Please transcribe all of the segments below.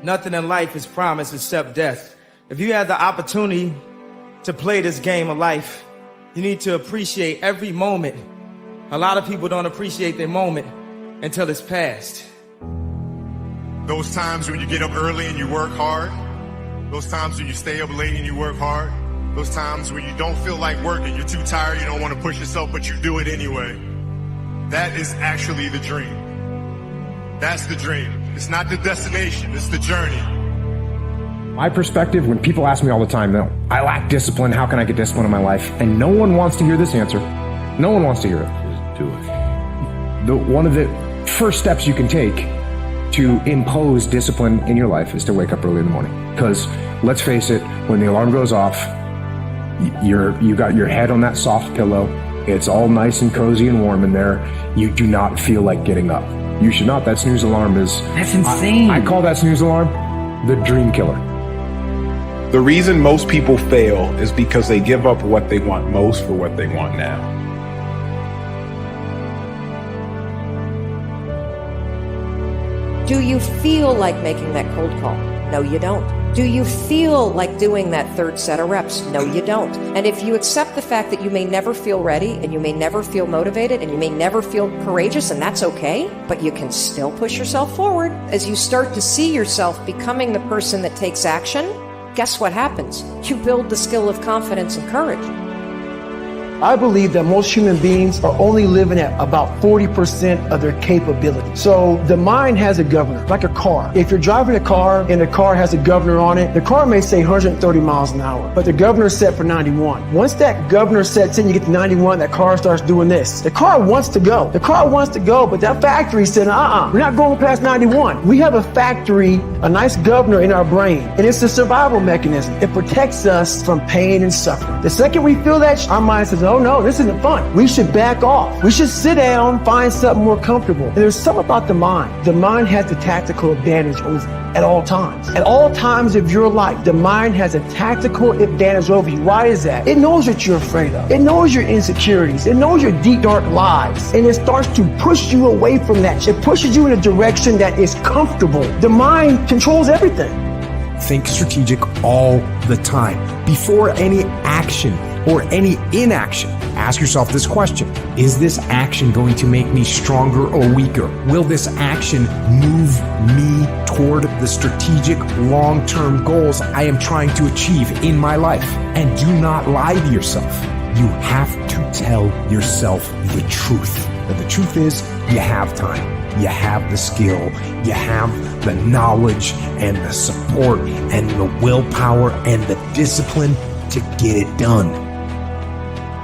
Nothing in life is promised except death. If you have the opportunity to play this game of life, you need to appreciate every moment. A lot of people don't appreciate their moment until it's past. Those times when you get up early and you work hard, those times when you stay up late and you work hard, those times when you don't feel like working, you're too tired, you don't want to push yourself, but you do it anyway. That is actually the dream. That's the dream. It's not the destination, it's the journey. My perspective, when people ask me all the time, though, I lack discipline, how can I get discipline in my life? And no one wants to hear this answer. No one wants to hear it. Just do it. One of the first steps you can take to impose discipline in your life is to wake up early in the morning. Because let's face it, when the alarm goes off, you got your head on that soft pillow. It's all nice and cozy and warm in there. You do not feel like getting up. You should not. That snooze alarm is... That's insane. I call that snooze alarm the dream killer. The reason most people fail is because they give up what they want most for what they want now. Do you feel like making that cold call? No, you don't. Do you feel like doing that third set of reps? No, you don't. And if you accept the fact that you may never feel ready and you may never feel motivated and you may never feel courageous, and that's okay, but you can still push yourself forward. As you start to see yourself becoming the person that takes action, guess what happens? You build the skill of confidence and courage. I believe that most human beings are only living at about 40% of their capability. So the mind has a governor, like a car. If you're driving a car and the car has a governor on it, the car may say 130 miles an hour, but the governor is set for 91. Once that governor sets in, you get to 91, that car starts doing this. The car wants to go. The car wants to go, but that factory said, we're not going past 91. We have a factory, a nice governor in our brain, and it's a survival mechanism. It protects us from pain and suffering. The second we feel that, our mind says, oh no, this isn't fun. We should back off. We should sit down, find something more comfortable. And there's something about the mind. The mind has the tactical advantage over you at all times. At all times of your life, the mind has a tactical advantage over you. Why is that? It knows what you're afraid of. It knows your insecurities. It knows your deep, dark lies. And it starts to push you away from that. It pushes you in a direction that is comfortable. The mind controls everything. Think strategic all the time. Before any action or any inaction, ask yourself this question. Is this action going to make me stronger or weaker? Will this action move me toward the strategic long-term goals I am trying to achieve in my life? And do not lie to yourself. You have to tell yourself the truth. And the truth is, you have time. You have the skill, you have the knowledge and the support and the willpower and the discipline to get it done.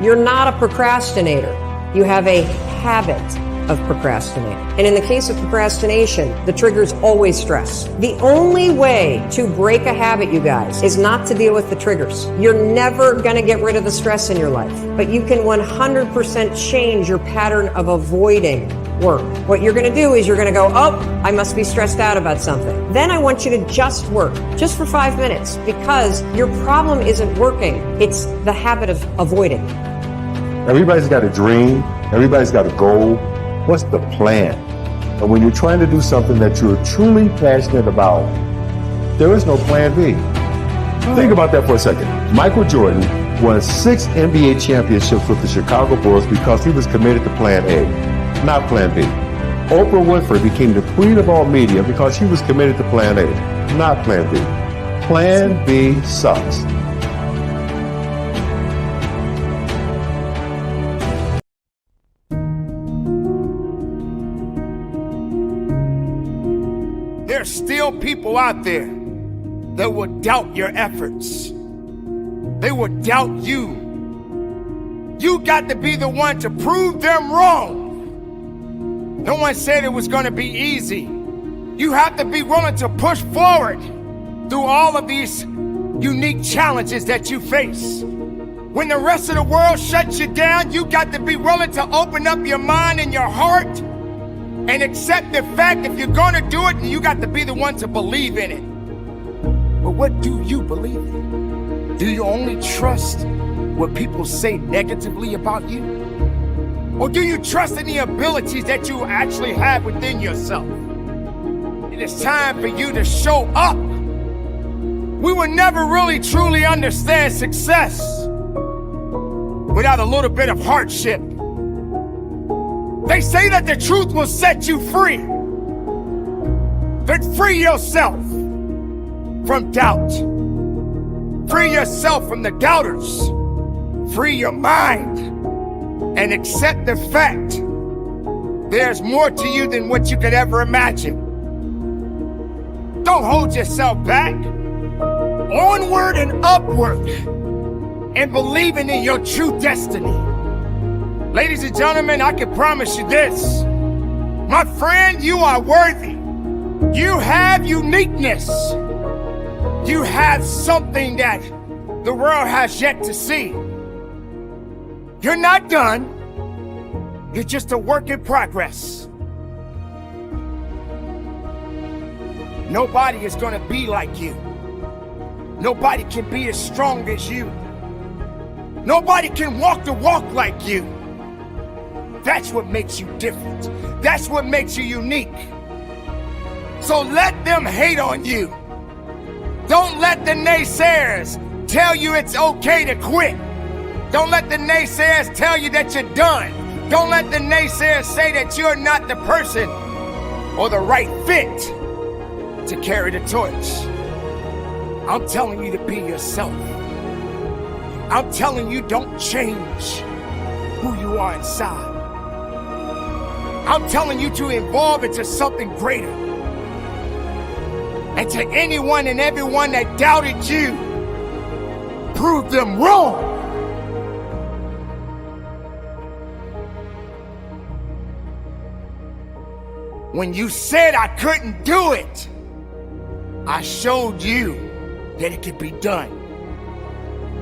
You're not a procrastinator. You have a habit of procrastinating. And in the case of procrastination, the trigger is always stress. The only way to break a habit, you guys, is not to deal with the triggers. You're never going to get rid of the stress in your life, but you can 100% change your pattern of avoiding work. What you're going to do is you're going to go, I must be stressed out about something. Then I want you to just work, just for 5 minutes, because your problem isn't working. It's the habit of avoiding. Everybody's got a dream. Everybody's got a goal. What's the plan? And when you're trying to do something that you're truly passionate about, there is no plan B. Think about that for a second. Michael Jordan won 6 NBA championships with the Chicago Bulls because he was committed to plan A, not plan B. Oprah Winfrey became the queen of all media because she was committed to plan A, not plan B. Plan B sucks. There's still people out there that will doubt your efforts. They will doubt you. You got to be the one to prove them wrong. No one said it was going to be easy. You have to be willing to push forward through all of these unique challenges that you face. When the rest of the world shuts you down, you got to be willing to open up your mind and your heart and accept the fact if you're gonna do it, you got to be the one to believe in it. But what do you believe in? Do you only trust what people say negatively about you? Or do you trust in the abilities that you actually have within yourself? it is time for you to show up. We will never really truly understand success without a little bit of hardship. They say that the truth will set you free. Then free yourself from doubt. Free yourself from the doubters. Free your mind and accept the fact there's more to you than what you could ever imagine. Don't hold yourself back. Onward and upward, and believing in your true destiny. Ladies and gentlemen, I can promise you this. My friend, you are worthy. You have uniqueness. You have something that the world has yet to see. You're not done. You're just a work in progress. Nobody is going to be like you. Nobody can be as strong as you. Nobody can walk the walk like you. That's what makes you different. That's what makes you unique. So let them hate on you. Don't let the naysayers tell you it's okay to quit. Don't let the naysayers tell you that you're done. Don't let the naysayers say that you're not the person or the right fit to carry the torch. I'm telling you to be yourself. I'm telling you don't change who you are inside. I'm telling you to evolve into something greater. And to anyone and everyone that doubted you, prove them wrong. When you said I couldn't do it, I showed you that it could be done.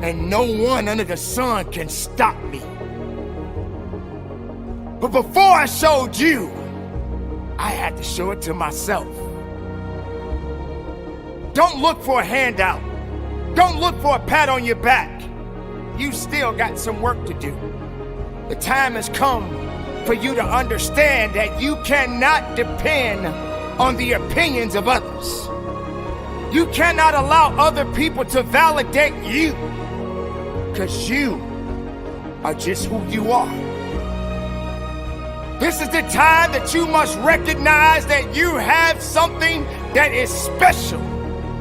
And no one under the sun can stop me. But before I showed you, I had to show it to myself. Don't look for a handout. Don't look for a pat on your back. You still got some work to do. The time has come for you to understand that you cannot depend on the opinions of others. You cannot allow other people to validate you, because you are just who you are. This is the time that you must recognize that you have something that is special,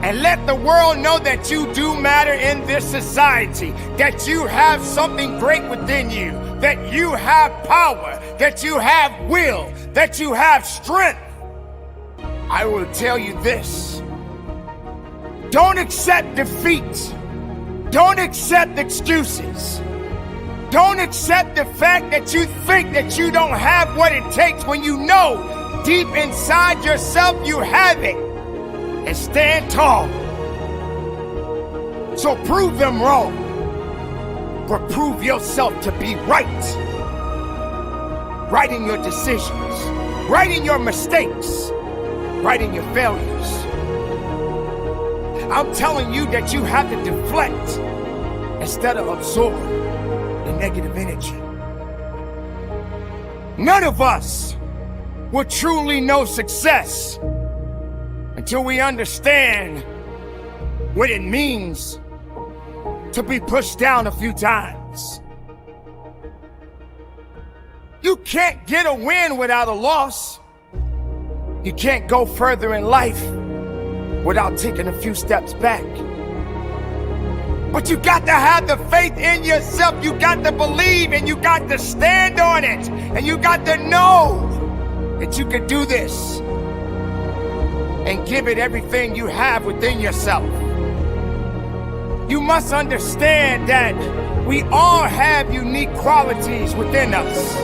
and let the world know that you do matter in this society, that you have something great within you, that you have power, that you have will, that you have strength. I will tell you this. Don't accept defeat. Don't accept excuses. Don't accept the fact that you think that you don't have what it takes when you know deep inside yourself you have it. And stand tall. So prove them wrong, but prove yourself to be right. Right in your decisions, right in your mistakes, right in your failures. I'm telling you that you have to deflect instead of absorb the negative energy. None of us will truly know success until we understand what it means to be pushed down a few times. You can't get a win without a loss. You can't go further in life without taking a few steps back. But you got to have the faith in yourself. You got to believe, and you got to stand on it. And you got to know that you can do this and give it everything you have within yourself. You must understand that we all have unique qualities within us,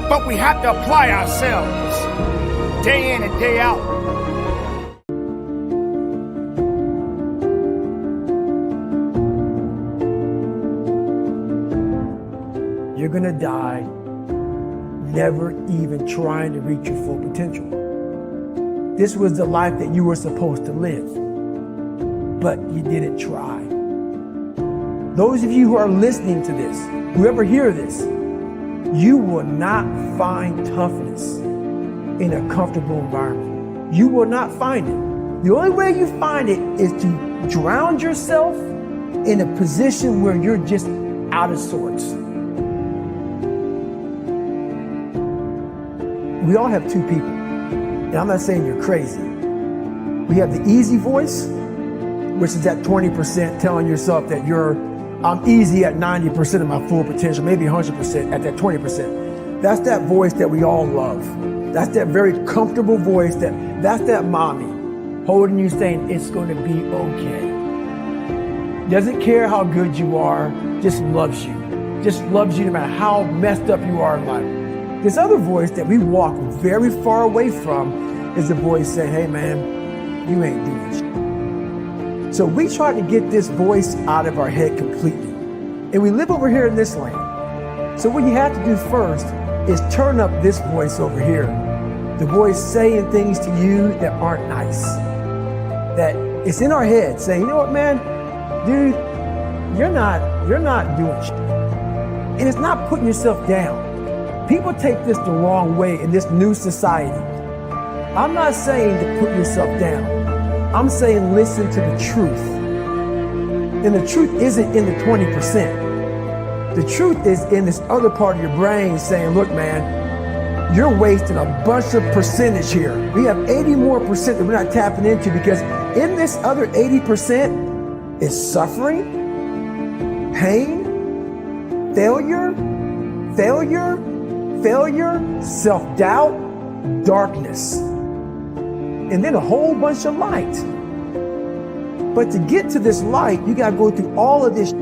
but we have to apply ourselves day in and day out. You're gonna die never even trying to reach your full potential. This was the life that you were supposed to live, but you didn't try. Those of you who are listening to this, whoever hear this, you will not find toughness in a comfortable environment. you will not find it. The only way you find it is to drown yourself in a position where you're just out of sorts. We all have two people, and I'm not saying you're crazy. We have the easy voice, which is that 20% telling yourself that I'm easy at 90% of my full potential, maybe 100% at that 20%. That's that voice that we all love. That's that very comfortable voice that's that mommy holding you saying it's going to be okay. Doesn't care how good you are, just loves you. Just loves you no matter how messed up you are in life. This other voice that we walk very far away from is the voice saying, hey man, you ain't doing shit. So we try to get this voice out of our head completely. And we live over here in this lane. So what you have to do first is turn up this voice over here. The voice saying things to you that aren't nice. That it's in our head saying, you know what, man, dude, you're not doing shit. And it's not putting yourself down. People take this the wrong way in this new society. I'm not saying to put yourself down. I'm saying listen to the truth. And the truth isn't in the 20%. The truth is in this other part of your brain saying, look, man, you're wasting a bunch of percentage here. We have 80 more percent that we're not tapping into because in this other 80% is suffering, pain, failure, self-doubt, darkness, and then a whole bunch of light. But to get to this light, you gotta go through all of this.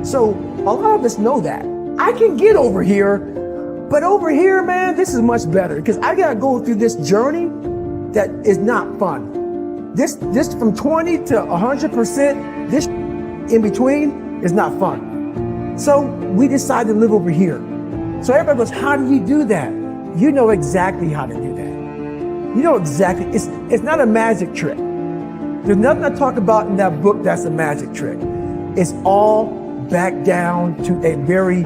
So a lot of us know that. I can get over here, but over here, man, this is much better because I gotta go through this journey that is not fun. This from 20 to 100%, this in between is not fun. So we decide to live over here. So everybody goes, how do you do that? You know exactly how to do that. You know exactly, it's not a magic trick. There's nothing I talk about in that book that's a magic trick. It's all back down to a very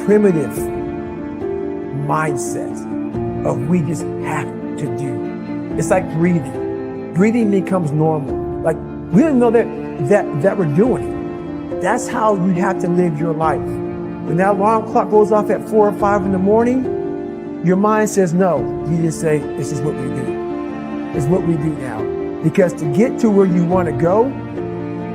primitive mindset of we just have to do. It's like breathing. Breathing becomes normal. Like we don't know that we're doing it. That's how you have to live your life. When that alarm clock goes off at 4 or 5 in the morning, your mind says no. You just say, this is what we do. It's what we do now. Because to get to where you want to go,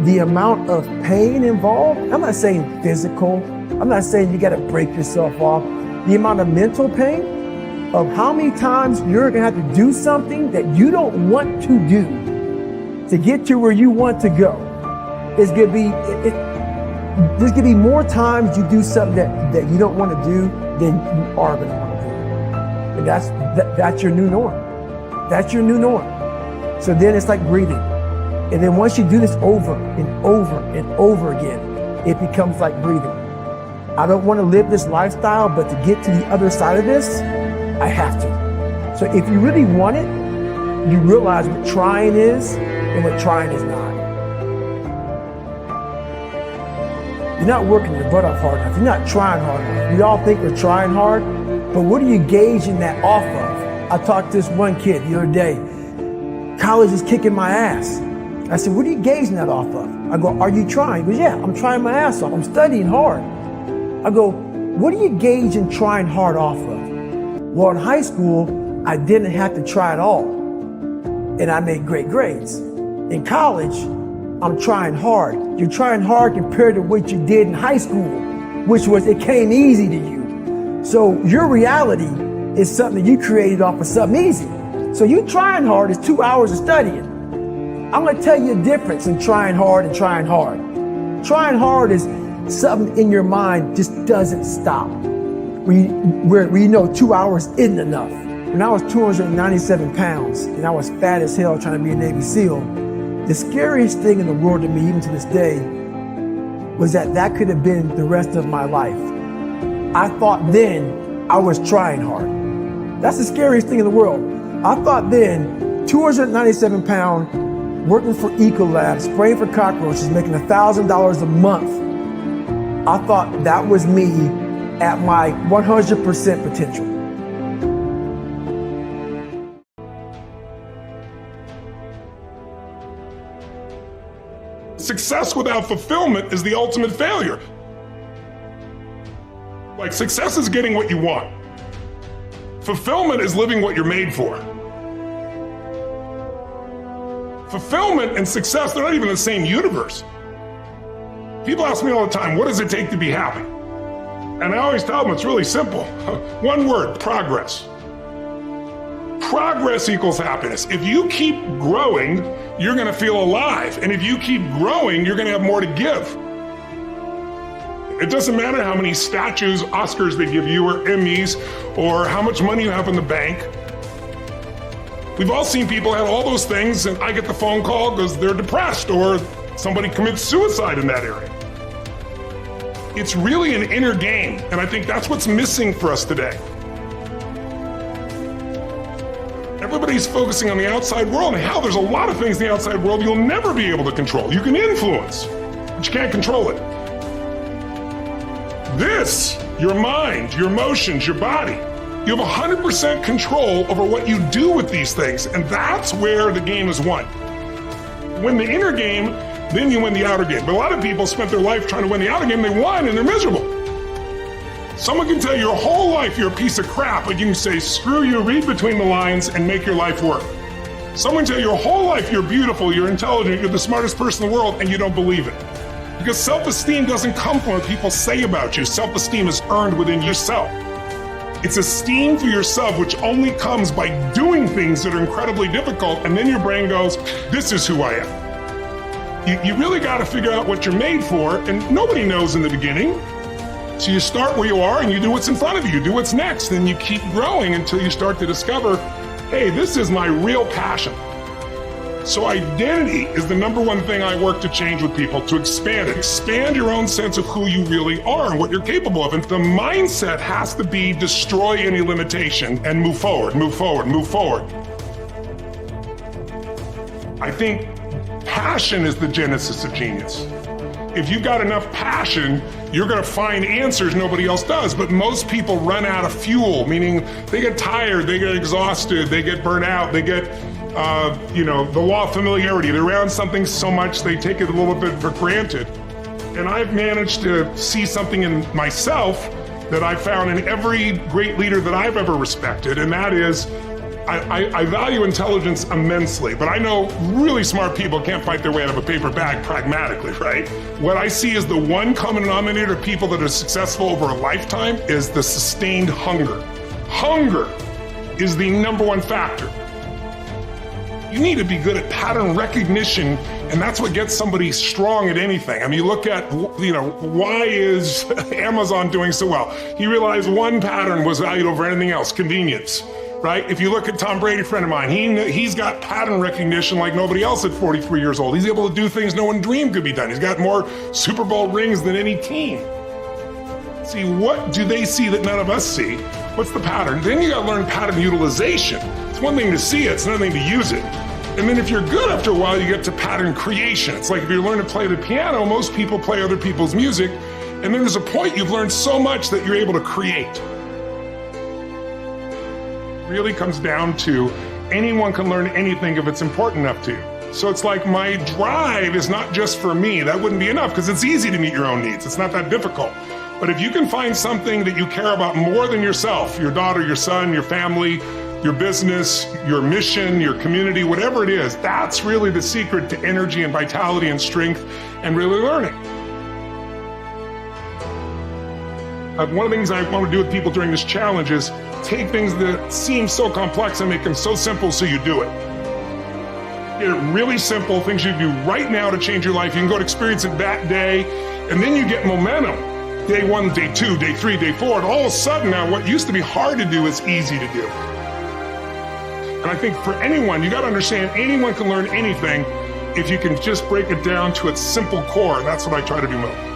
the amount of pain involved, I'm not saying physical, I'm not saying you got to break yourself off. The amount of mental pain of how many times you're going to have to do something that you don't want to do to get to where you want to go. It's going to be, there's going to be more times you do something that you don't want to do than you are going to want to do. And that's your new norm. That's your new norm. So then it's like breathing. And then once you do this over and over and over again, it becomes like breathing. I don't want to live this lifestyle, but to get to the other side of this, I have to. So if you really want it, you realize what trying is and what trying is not. You're not working your butt off hard enough. You're not trying hard enough. We all think we're trying hard, but what are you gauging that off of? I talked to this one kid the other day. College is kicking my ass. I said, what are you gauging that off of? I go, are you trying? He goes, yeah, I'm trying my ass off. I'm studying hard. I go, what are you gauging trying hard off of? Well, in high school, I didn't have to try at all. And I made great grades. In college, I'm trying hard. You're trying hard compared to what you did in high school, which was it came easy to you. So your reality is something you created off of something easy. So you trying hard is 2 hours of studying. I'm gonna tell you the difference in trying hard and trying hard. Trying hard is something in your mind just doesn't stop. Where you know 2 hours isn't enough. When I was 297 pounds and I was fat as hell trying to be a Navy SEAL, the scariest thing in the world to me, even to this day, was that could have been the rest of my life. I thought then I was trying hard. That's the scariest thing in the world. I thought then, 297 pound, working for Ecolab, spraying for cockroaches, making $1,000 a month. I thought that was me at my 100% potential. Success without fulfillment is the ultimate failure. Like, success is getting what you want. Fulfillment is living what you're made for. Fulfillment and success, they're not even the same universe. People ask me all the time, what does it take to be happy? And I always tell them it's really simple. One word, progress. Progress equals happiness. If you keep growing, you're gonna feel alive. And if you keep growing, you're gonna have more to give. It doesn't matter how many statues, Oscars they give you, or Emmys, or how much money you have in the bank. We've all seen people have all those things, and I get the phone call because they're depressed, or somebody commits suicide in that area. It's really an inner game, and I think that's what's missing for us today. Everybody's focusing on the outside world, and how there's a lot of things in the outside world you'll never be able to control. You can influence, but you can't control it. This, your mind, your emotions, your body, you have 100% control over what you do with these things, and that's where the game is won. Win the inner game, then you win the outer game. But a lot of people spent their life trying to win the outer game, they won, and they're miserable. Someone can tell you your whole life you're a piece of crap, but you can say, screw you, read between the lines, and make your life work. Someone can tell you your whole life you're beautiful, you're intelligent, you're the smartest person in the world, and you don't believe it. Because self-esteem doesn't come from what people say about you. Self-esteem is earned within yourself. It's esteem for yourself, which only comes by doing things that are incredibly difficult, and then your brain goes, this is who I am. You really got to figure out what you're made for, and nobody knows in the beginning. So you start where you are, and you do what's in front of you. You do what's next, and you keep growing until you start to discover, hey, this is my real passion. So identity is the number one thing I work to change with people, to expand it. Expand your own sense of who you really are and what you're capable of. And the mindset has to be destroy any limitation and move forward, move forward, move forward. I think passion is the genesis of genius. If you've got enough passion, you're gonna find answers nobody else does. But most people run out of fuel, meaning they get tired, they get exhausted, they get burnt out, they get the law of familiarity. They're around something so much they take it a little bit for granted. And I've managed to see something in myself that I found in every great leader that I've ever respected, and that is I value intelligence immensely, but I know really smart people can't fight their way out of a paper bag pragmatically, right? What I see as the one common denominator of people that are successful over a lifetime is the sustained hunger. Hunger is the number one factor. You need to be good at pattern recognition, and that's what gets somebody strong at anything. I mean, you look at, why is Amazon doing so well? He realized one pattern was valued over anything else, convenience, right? If you look at Tom Brady, a friend of mine, he's got pattern recognition like nobody else at 43 years old. He's able to do things no one dreamed could be done. He's got more Super Bowl rings than any team. See, what do they see that none of us see? What's the pattern? Then you gotta learn pattern utilization. It's one thing to see it, it's another thing to use it. And then if you're good after a while, you get to pattern creation. It's like if you learn to play the piano, most people play other people's music, and then there's a point you've learned so much that you're able to create. It really comes down to anyone can learn anything if it's important enough to you. So it's like my drive is not just for me. That wouldn't be enough because it's easy to meet your own needs. It's not that difficult. But if you can find something that you care about more than yourself, your daughter, your son, your family, your business, your mission, your community, whatever it is, that's really the secret to energy and vitality and strength and really learning. One of the things I want to do with people during this challenge is take things that seem so complex and make them so simple so you do it. Get it really simple, things you do right now to change your life. You can go to experience it that day, and then you get momentum. Day 1, day 2, day 3, day 4, and all of a sudden now what used to be hard to do is easy to do. And I think for anyone, you got to understand anyone can learn anything if you can just break it down to its simple core. And that's what I try to do most.